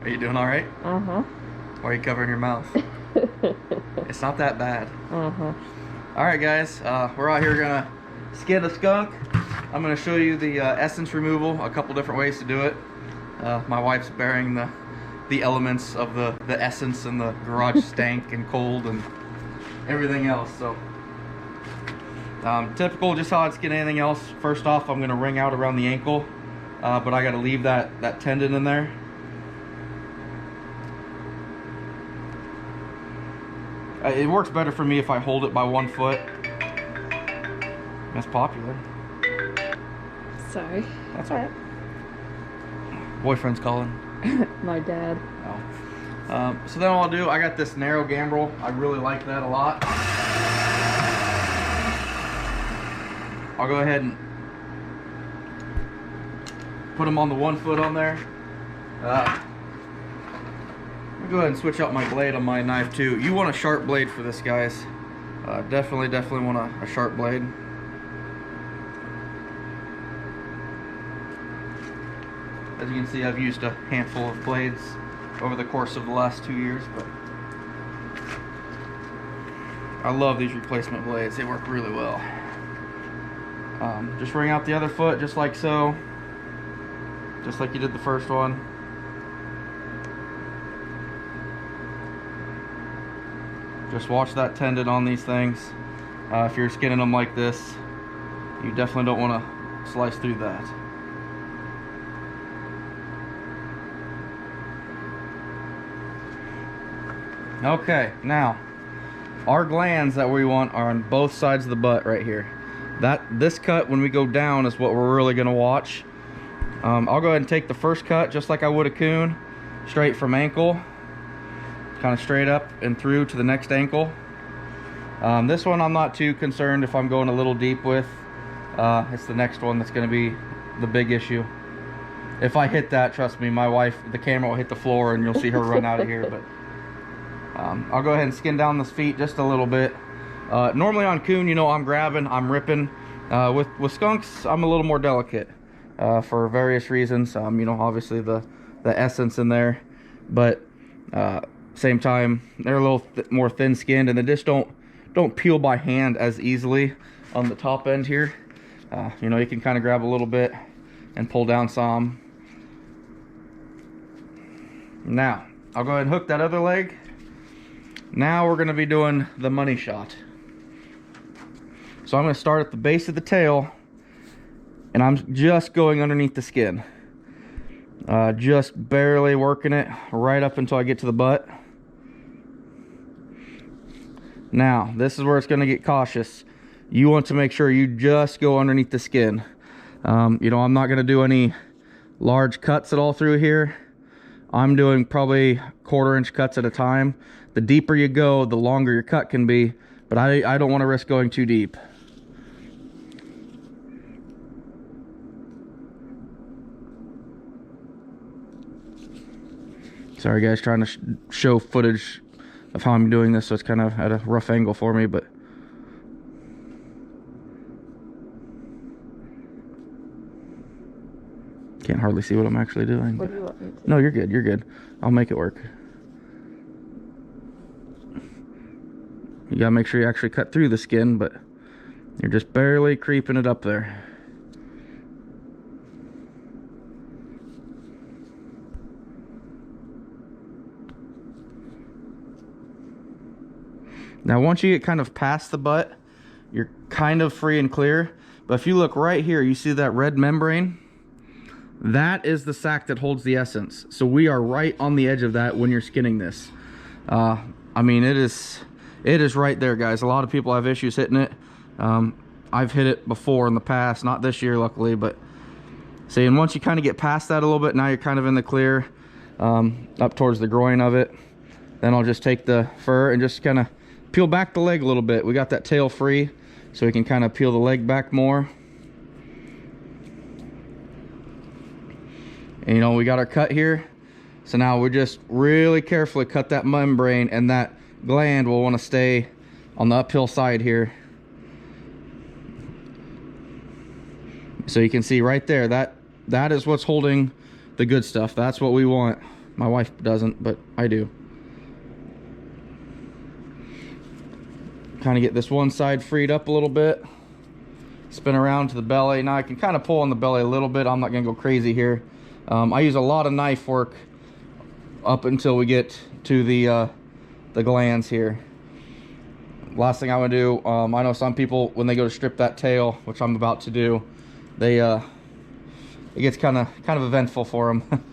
Are you doing all right? Uh-huh. Why are you covering your mouth? It's not that bad. Uh-huh. All right, guys. We're out here gonna skin a skunk. I'm gonna show you the essence removal, a couple different ways to do it. My wife's bearing the elements of the essence and the garage stank and cold and everything else. So typical, just how I'd skin anything else. First off, I'm gonna wring out around the ankle, but I gotta leave that tendon in there. It works better for me if I hold it by 1 foot. That's popular. Sorry. That's all right. Boyfriend's calling. My dad. Oh. So then what I'll do, I got this narrow gambrel. I really like that a lot. I'll go ahead and put them on the 1 foot on there. I'll go ahead and switch out my blade on my knife too. You want a sharp blade for this, guys. Definitely want a sharp blade. As you can see, I've used a handful of blades over the course of the last 2 years, but I love these replacement blades. They work really well. Just wring out the other foot just like so, just like you did the first one. Just watch that tendon on these things. If you're skinning them like this, you definitely don't want to slice through that. Okay, now our glands that we want are on both sides of the butt right here. This cut when we go down is what we're really going to watch. I'll go ahead and take the first cut just like I would a coon, straight from ankle, kind of straight up and through to the next ankle. This one I'm not too concerned if I'm going a little deep with. It's the next one that's going to be the big issue. If I hit that, trust me, my wife, the camera will hit the floor and you'll see her run out of here. But I'll go ahead and skin down this feet just a little bit. Normally on coon, you know, I'm grabbing, I'm ripping. With skunks, I'm a little more delicate for various reasons. You know, obviously the essence in there, but same time they're a little more thin-skinned, and they just don't peel by hand as easily on the top end here. You know, you can kind of grab a little bit and pull down some. Now I'll go ahead and hook that other leg. Now we're going to be doing the money shot. So I'm going to start at the base of the tail, and I'm just going underneath the skin, just barely working it right up until I get to the butt. Now this is where it's going to get cautious. You want to make sure you just go underneath the skin. You know, I'm not going to do any large cuts at all through here. I'm doing probably 1/4 inch cuts at a time. The deeper you go, the longer your cut can be, but I don't want to risk going too deep. Sorry guys, trying to show footage of how I'm doing this, so it's kind of at a rough angle for me, but can't hardly see what I'm actually doing. What do you want me to? No, you're good, you're good. I'll make it work. You gotta make sure you actually cut through the skin, but you're just barely creeping it up there. Now once you get kind of past the butt, you're kind of free and clear. But if you look right here, you see that red membrane? That is the sac that holds the essence. So we are right on the edge of that when you're skinning this. I mean, it is right there, guys. A lot of people have issues hitting it. I've hit it before in the past, not this year luckily, but see, and once you kind of get past that a little bit, now you're kind of in the clear, up towards the groin of it. Then I'll just take the fur and just kind of peel back the leg a little bit. We got that tail free, so we can kind of peel the leg back more. And you know, we got our cut here. So now we just really carefully cut that membrane, and that gland will want to stay on the uphill side here. So you can see right there, that is what's holding the good stuff. That's what we want. My wife doesn't, but I do. Kind of get this one side freed up a little bit. Spin around to the belly. Now I can kind of pull on the belly a little bit. I'm not gonna go crazy here. I use a lot of knife work up until we get to the glands here. Last thing I would do, I know some people when they go to strip that tail, which I'm about to do, they it gets kind of eventful for them.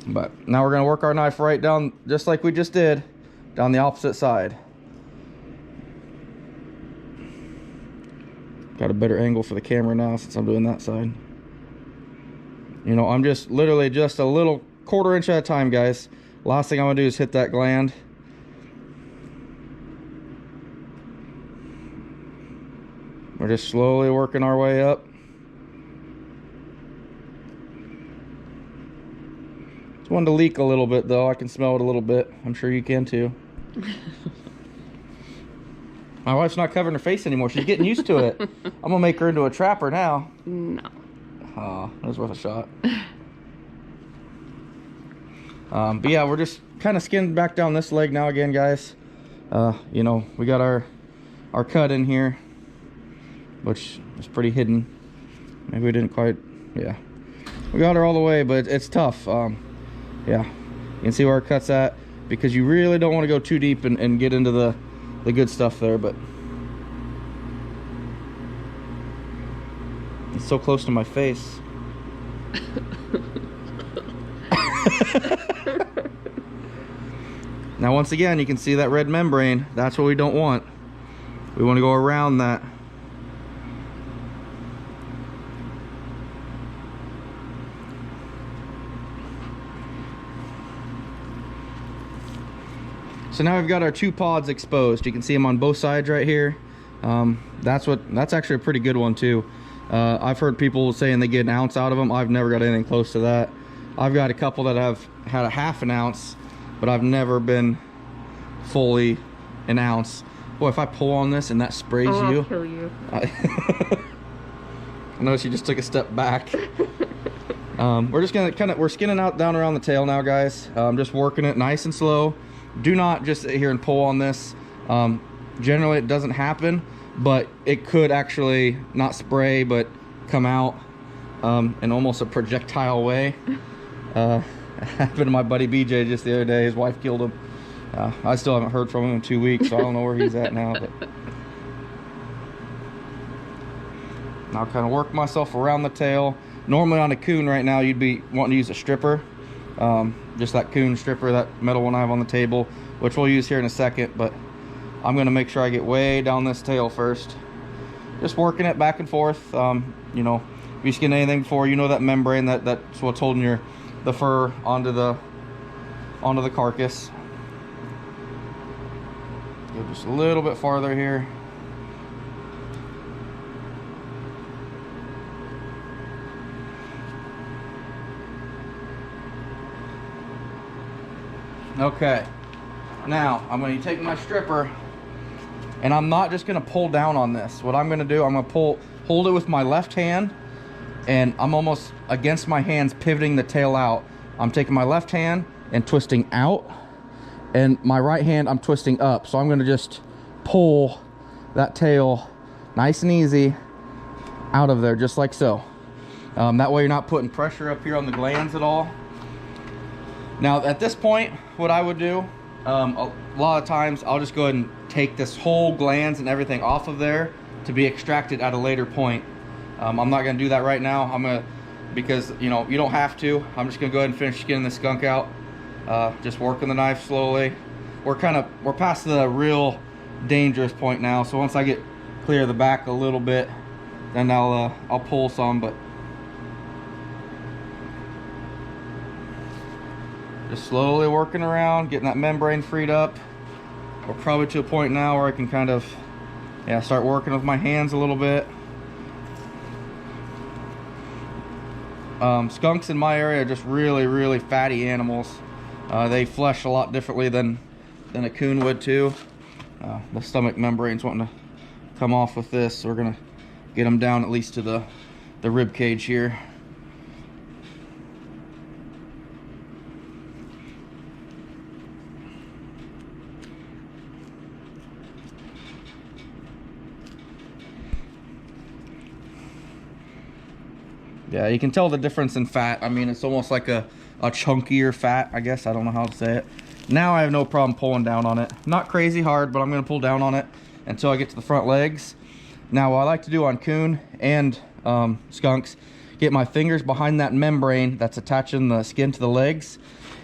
But now we're gonna work our knife right down, just like we just did, down the opposite side. Got a better angle for the camera now since I'm doing that side. You know, I'm just literally just a little 1/4 inch at a time, guys. Last thing I'm gonna do is hit that gland. We're just slowly working our way up. It's one to leak a little bit though. I can smell it a little bit. I'm sure you can too. My wife's not covering her face anymore. She's getting used to it. I'm gonna make her into a trapper now. No. Oh, that was worth a shot. But yeah, we're just kind of skinning back down this leg now again, guys. You know, we got our cut in here, which is pretty hidden. Maybe we didn't quite, yeah. We got her all the way, but it's tough. Yeah, you can see where our cut's at, because you really don't want to go too deep and get into the good stuff there, but it's so close to my face. Now once again, you can see that red membrane. That's what we don't want. We want to go around that. So now we've got our 2 pods exposed. You can see them on both sides right here. That's actually a pretty good one too. I've heard people saying they get an ounce out of them. I've never got anything close to that. I've got a couple that have had a 1/2 ounce, but I've never been fully an ounce. Boy, if I pull on this and that sprays you, I'll kill you. I noticed you just took a step back. We're just gonna we're skinning out down around the tail now, guys. Just working it nice and slow. Do not just sit here and pull on this. Generally it doesn't happen, but it could actually not spray but come out in almost a projectile way. Happened to my buddy BJ just the other day. His wife killed him. I still haven't heard from him in 2 weeks, so I don't know where he's at now. But I'll kind of work myself around the tail. Normally on a coon right now, you'd be wanting to use a stripper. Just that coon stripper, that metal one I have on the table, which we'll use here in a second, but I'm gonna make sure I get way down this tail first. Just working it back and forth. You know, if you skin anything before, you know that membrane, that's what's holding the fur onto the carcass. Go just a little bit farther here. Okay, now I'm going to take my stripper, and I'm not just going to pull down on this. What I'm going to do, I'm going to hold it with my left hand, and I'm almost against my hands pivoting the tail out. I'm taking my left hand and twisting out, and my right hand I'm twisting up. So I'm going to just pull that tail nice and easy out of there, just like so. That way you're not putting pressure up here on the glands at all. Now at this point, what I would do, a lot of times I'll just go ahead and take this whole glands and everything off of there to be extracted at a later point. I'm not going to do that right now. Because you know, you don't have to. I'm just going to go ahead and finish skinning the skunk out. Just working the knife slowly. We're past the real dangerous point now. So once I get clear of the back a little bit, then I'll pull some, but just slowly working around, getting that membrane freed up. We're probably to a point now where I can kind of, yeah, start working with my hands a little bit. Skunks in my area are just really fatty animals. They flesh a lot differently than a coon would too. The stomach membrane's wanting to come off with this, so we're gonna get them down at least to the rib cage here. Yeah, you can tell the difference in fat. I mean, it's almost like a chunkier fat, I guess. I don't know how to say it. Now I have no problem pulling down on it. Not crazy hard, but I'm gonna pull down on it until I get to the front legs. Now, what I like to do on coon and skunks, get my fingers behind that membrane that's attaching the skin to the legs,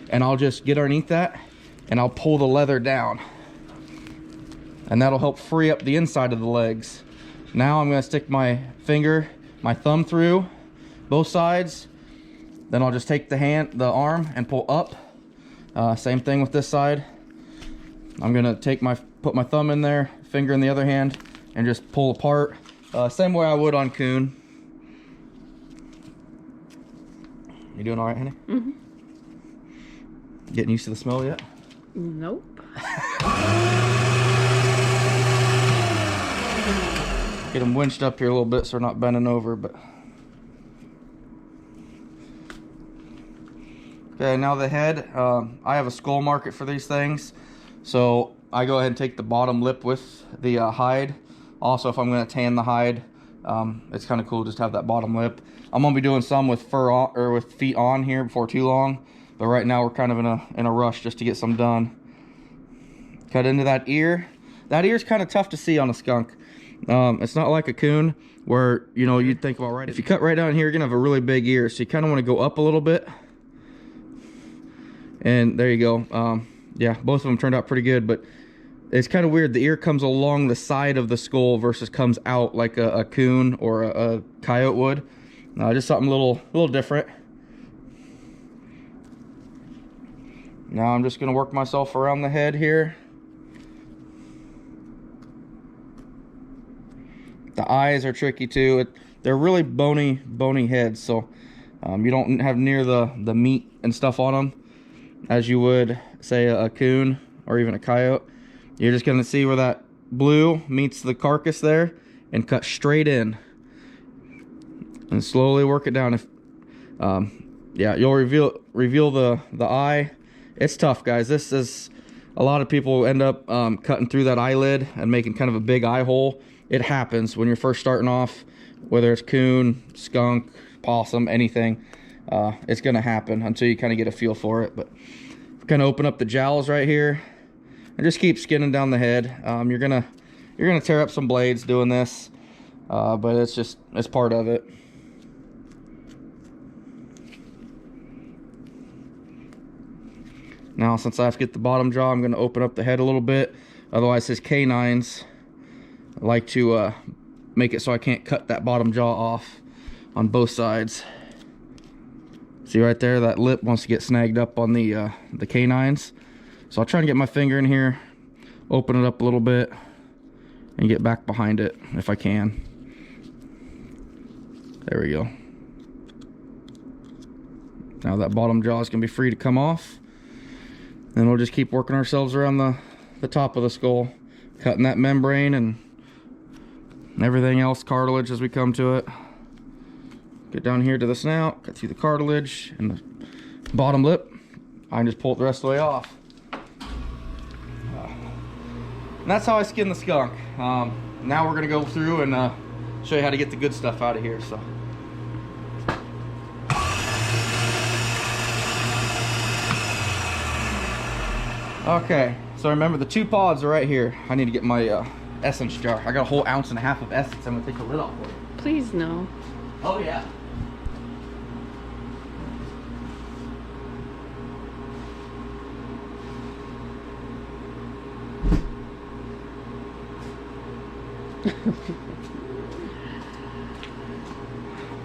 and I'll just get underneath that and I'll pull the leather down. And that'll help free up the inside of the legs. Now I'm gonna stick my finger, my thumb through both sides. Then I'll just take the arm and pull up. Same thing with this side. I'm gonna put my thumb in there, finger in the other hand, and just pull apart. Same way I would on coon. You doing all right, honey? Mm-hmm. Getting used to the smell yet? Nope. Get them winched up here a little bit so we're not bending over, but. Okay, now the head. I have a skull market for these things. So I go ahead and take the bottom lip with the hide. Also, if I'm gonna tan the hide, it's kind of cool just to have that bottom lip. I'm gonna be doing some with fur on, or with feet on here before too long. But right now we're kind of in a rush just to get some done. Cut into that ear. That ear's kind of tough to see on a skunk. It's not like a coon where, you know, you'd think, well, right, if you cut right down here, you're gonna have a really big ear. So you kind of want to go up a little bit. And there you go. Yeah, both of them turned out pretty good, but it's kind of weird. The ear comes along the side of the skull versus comes out like a coon or a coyote would. Just something a little different. Now I'm just gonna work myself around the head here. The eyes are tricky too. They're really bony heads, so you don't have near the meat and stuff on them as you would, say, a coon or even a coyote. You're just gonna see where that blue meets the carcass there and cut straight in and slowly work it down. Yeah, you'll reveal the eye. It's tough, guys. This is, a lot of people end up cutting through that eyelid and making kind of a big eye hole. It happens when you're first starting off, whether it's coon, skunk, possum, anything. It's gonna happen until you kind of get a feel for it. But kind of open up the jowls right here and just keep skinning down the head. You're gonna tear up some blades doing this, but it's part of it. Now, since I have to get the bottom jaw, I'm gonna open up the head a little bit. Otherwise, his canines like to make it so I can't cut that bottom jaw off on both sides. See right there, that lip wants to get snagged up on the canines. So I'll try and get my finger in here, open it up a little bit, and get back behind it if I can. There we go. Now that bottom jaw is gonna be free to come off. Then we'll just keep working ourselves around the top of the skull, cutting that membrane and everything else, cartilage as we come to it. Get down here to the snout, cut through the cartilage and the bottom lip. I can just pull it the rest of the way off. And that's how I skin the skunk. Now we're gonna go through and show you how to get the good stuff out of here. So. Okay, so remember the 2 pods are right here. I need to get my essence jar. I got a whole 1.5 ounces of essence. I'm gonna take the lid off for you. Please no. Oh yeah.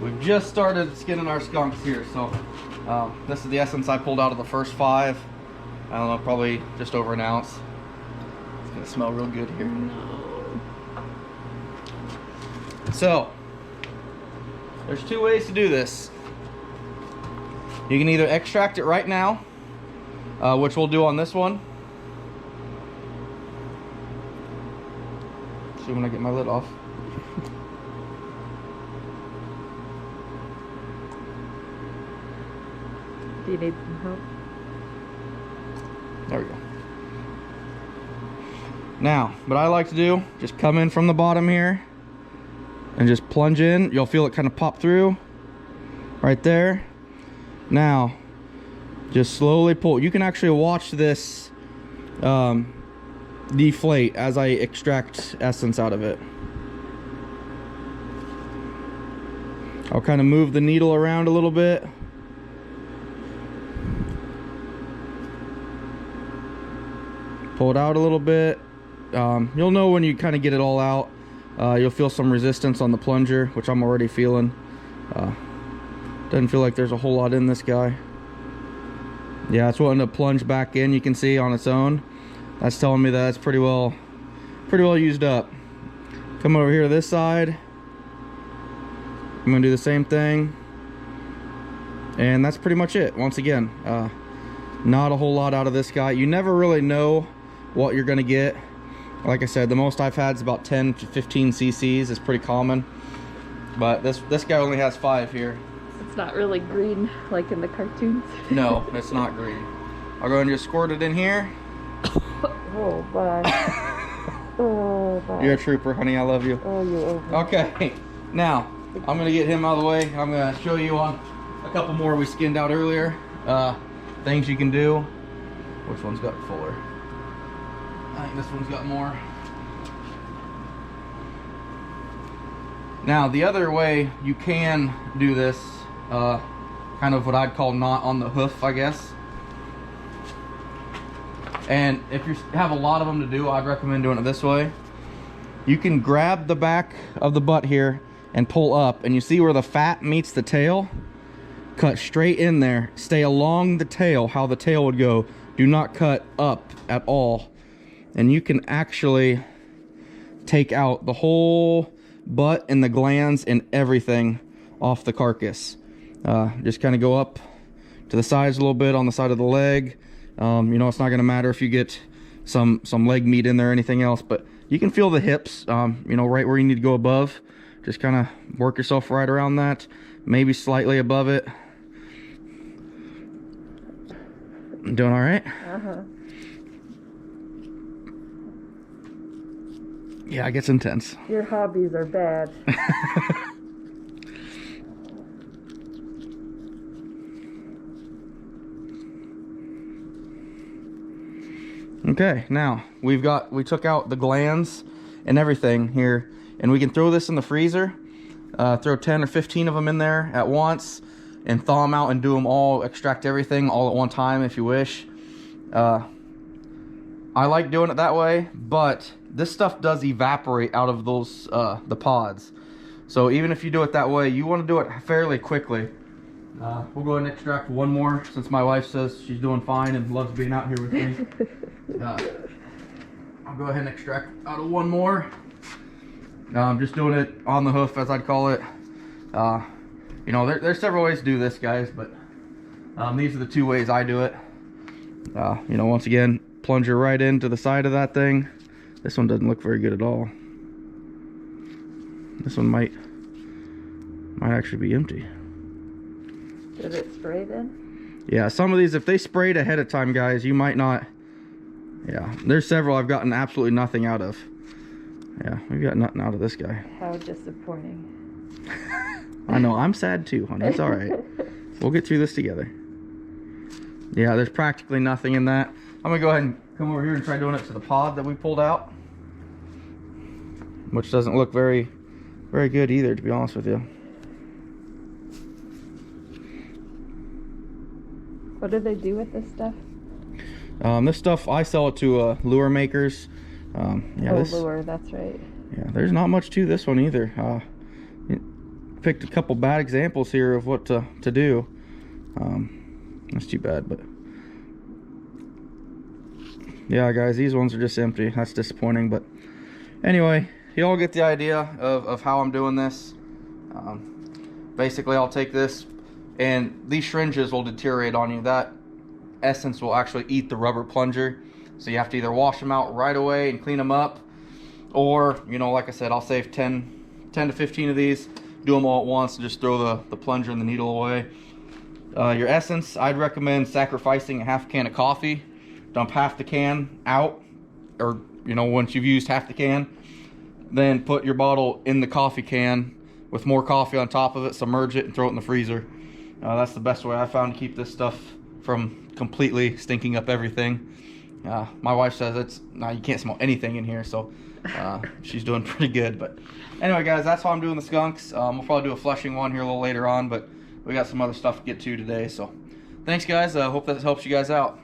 We've just started skinning our skunks here, so this is the essence I pulled out of the first 5. I don't know, probably just over 1 ounce. It's gonna smell real good here. No. So, there's 2 ways to do this. You can either extract it right now, which we'll do on this one. See when I get my lid off. Do you need some help? There we go. Now, what I like to do, just come in from the bottom here and just plunge in. You'll feel it kind of pop through. right there. Now just slowly pull. You can actually watch this deflate as I extract essence out of it. I'll kind of move the needle around a little bit. Pull it out a little bit. You'll know when you kind of get it all out. You'll feel some resistance on the plunger, which I'm already feeling. Doesn't feel like there's a whole lot in this guy. Yeah, it's wanting to plunge back in. You can see on its own. That's telling me that it's pretty well used up. Come over here to this side. I'm gonna do the same thing, and that's pretty much it. Once again, not a whole lot out of this guy. You never really know what you're gonna get. Like I said, the most I've had is about 10 to 15 cc's. It's pretty common, but this guy only has 5 here. It's not really green like in the cartoons. No, it's not green. I'll go and just squirt it in here. Oh, bye. Oh, bye. You're a trooper, honey. I love you. Oh, you're over. Okay, now I'm gonna get him out of the way. I'm gonna show you on a couple more we skinned out earlier. Things you can do. Which one's got fuller? I think this one's got more. Now the other way you can do this, kind of what I'd call not on the hoof, I guess. And if you have a lot of them to do, I'd recommend doing it this way. You can grab the back of the butt here and pull up, and you see where the fat meets the tail? Cut straight in there. Stay along the tail, how the tail would go. Do not cut up at all. And you can actually take out the whole butt and the glands and everything off the carcass. Just kind of go up to the sides a little bit on the side of the leg. You know, it's not going to matter if you get some leg meat in there or anything else, but you can feel the hips, you know, right where you need to go above. Just kind of work yourself right around that, maybe slightly above it. Doing all right? Uh-huh. Yeah, it gets intense. Your hobbies are bad. Okay, now we took out the glands and everything here, and we can throw this in the freezer. Throw 10 or 15 of them in there at once and thaw them out and do them all, extract everything all at one time if you wish. I like doing it that way, but this stuff does evaporate out of those the pods. So even if you do it that way, you want to do it fairly quickly. We'll go ahead and extract one more since my wife says she's doing fine and loves being out here with me. I'll go ahead and extract out of one more. I'm just doing it on the hoof, as I'd call it. You know, there's several ways to do this, guys, but these are the 2 ways I do it. You know, once again, plunger right into the side of that thing. This one doesn't look very good at all. This one might actually be empty. Did it spray then? Yeah, some of these, if they sprayed ahead of time, guys, you might not. Yeah, there's several I've gotten absolutely nothing out of. Yeah, we've got nothing out of this guy. How disappointing. I know, I'm sad too, honey. It's all right. We'll get through this together. Yeah, there's practically nothing in that. I'm gonna go ahead and come over here and try doing it to the pod that we pulled out, which doesn't look very good either, to be honest with you. What do they do with this stuff? This stuff, I sell it to lure makers. Yeah, lure, that's right. Yeah, there's not much to this one either. Picked a couple bad examples here of what to do. That's too bad, but yeah, guys, these ones are just empty. That's disappointing, but anyway, you all get the idea of how I'm doing this. Basically, I'll take this, and these syringes will deteriorate on you. That essence will actually eat the rubber plunger, so you have to either wash them out right away and clean them up, or, you know, like I said, I'll save 10 to 15 of these, do them all at once, and just throw the plunger and the needle away. Your essence, I'd recommend sacrificing a half can of coffee. Dump half the can out, or, you know, once you've used half the can, then put your bottle in the coffee can with more coffee on top of it, submerge it, and throw it in the freezer. That's the best way I found to keep this stuff from completely stinking up everything. My wife says you can't smell anything in here, so she's doing pretty good. But anyway, guys, that's how I'm doing the skunks. We'll probably do a flushing one here a little later on, but we got some other stuff to get to today. So thanks, guys. Hope that helps you guys out.